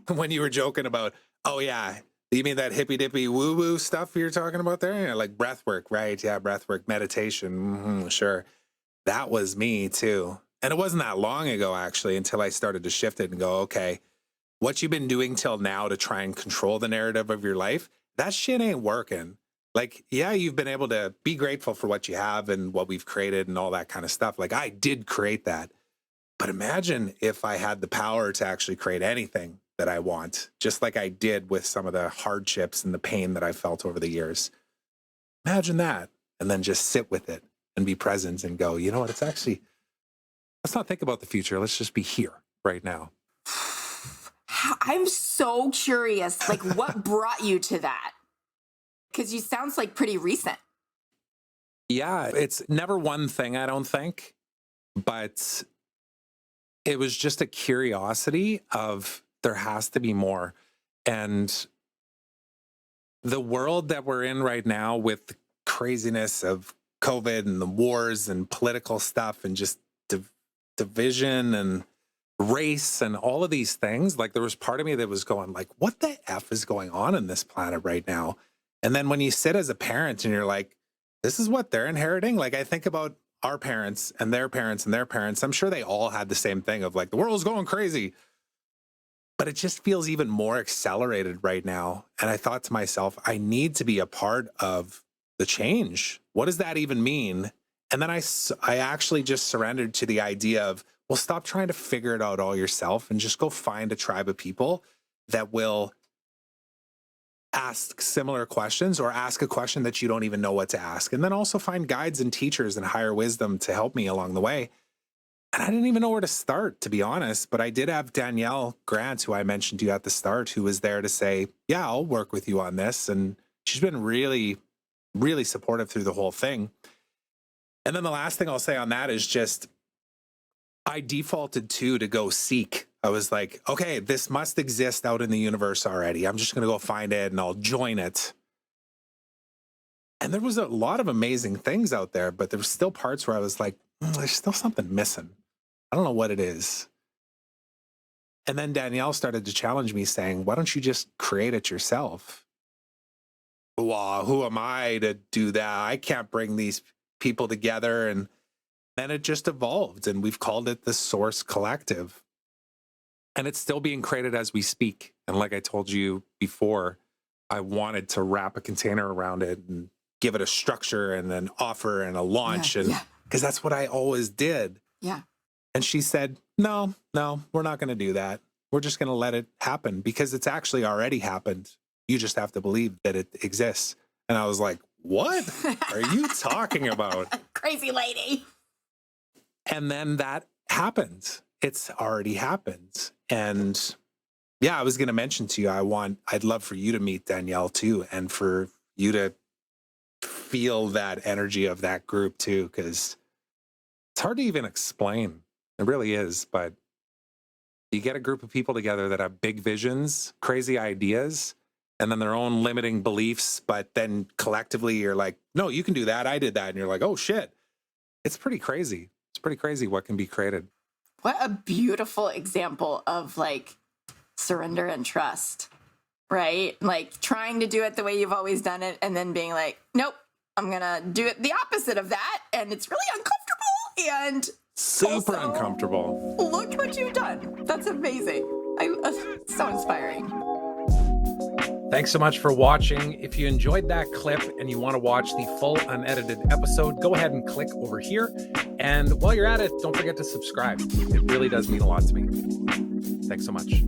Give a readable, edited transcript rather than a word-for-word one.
When you were joking about, oh yeah, you mean that hippy dippy woo woo stuff you're talking about there? Yeah, like breath work, right? Yeah, breath work, meditation. Sure. That was me too. And it wasn't that long ago, actually, until I started to shift it and go, okay, what you've been doing till now to try and control the narrative of your life, that shit ain't working. Like, yeah, you've been able to be grateful for what you have and what we've created and all that kind of stuff. Like, I did create that. But imagine if I had the power to actually create anything that I want, just like I did with some of the hardships and the pain that I felt over the years. Imagine that. And then just sit with it and be present and go, you know what? It's actually, let's not think about the future. Let's just be here right now. I'm so curious, like what brought you to that? Because you sounds like pretty recent. Yeah, it's never one thing, I don't think, but it was just a curiosity of there has to be more. And the world that we're in right now with the craziness of COVID and the wars and political stuff and just division and race and all of these things, like there was part of me that was going like, what the F is going on in this planet right now? And then when you sit as a parent and you're like, this is what they're inheriting. Like I think about our parents and their parents and their parents. I'm sure they all had the same thing of like, the world's going crazy. But it just feels even more accelerated right now. And I thought to myself, I need to be a part of the change. What does that even mean? And then I actually just surrendered to the idea of, well, stop trying to figure it out all yourself and just go find a tribe of people that will ask similar questions or ask a question that you don't even know what to ask. And then also find guides and teachers and higher wisdom to help me along the way. And I didn't even know where to start, to be honest. But I did have Danielle Grant, who I mentioned to you at the start, who was there to say, yeah, I'll work with you on this. And she's been really, really supportive through the whole thing. And then the last thing I'll say on that is just, I defaulted to go seek. I was like, okay, this must exist out in the universe already. I'm just going to go find it and I'll join it. And there was a lot of amazing things out there, but there were still parts where I was like, there's still something missing. I don't know what it is. And then Danielle started to challenge me saying, why don't you just create it yourself? Well, who am I to do that? I can't bring these people together. And then it just evolved and we've called it the Source Collective. And it's still being created as we speak. And like I told you before, I wanted to wrap a container around it and give it a structure and an offer and a launch. Because that's what I always did. Yeah. And she said, no, we're not going to do that. We're just going to let it happen because it's actually already happened. You just have to believe that it exists. And I was like, what are you talking about? Crazy lady. And then that happened. It's already happened. And yeah, I was going to mention to you, I'd love for you to meet Danielle too. And for you to feel that energy of that group too, because it's hard to even explain. It really is. But you get a group of people together that have big visions, crazy ideas, and then their own limiting beliefs. But then collectively you're like, no, you can do that. I did that. And you're like, oh shit. It's pretty crazy. It's pretty crazy what can be created. What a beautiful example of like surrender and trust, right? Like trying to do it the way you've always done it and then being like, nope, I'm going to do it the opposite of that. And it's really uncomfortable and super also, uncomfortable. Look what you've done. That's amazing. So inspiring. Thanks so much for watching. If you enjoyed that clip and you want to watch the full unedited episode, go ahead and click over here. And while you're at it, don't forget to subscribe. It really does mean a lot to me. Thanks so much.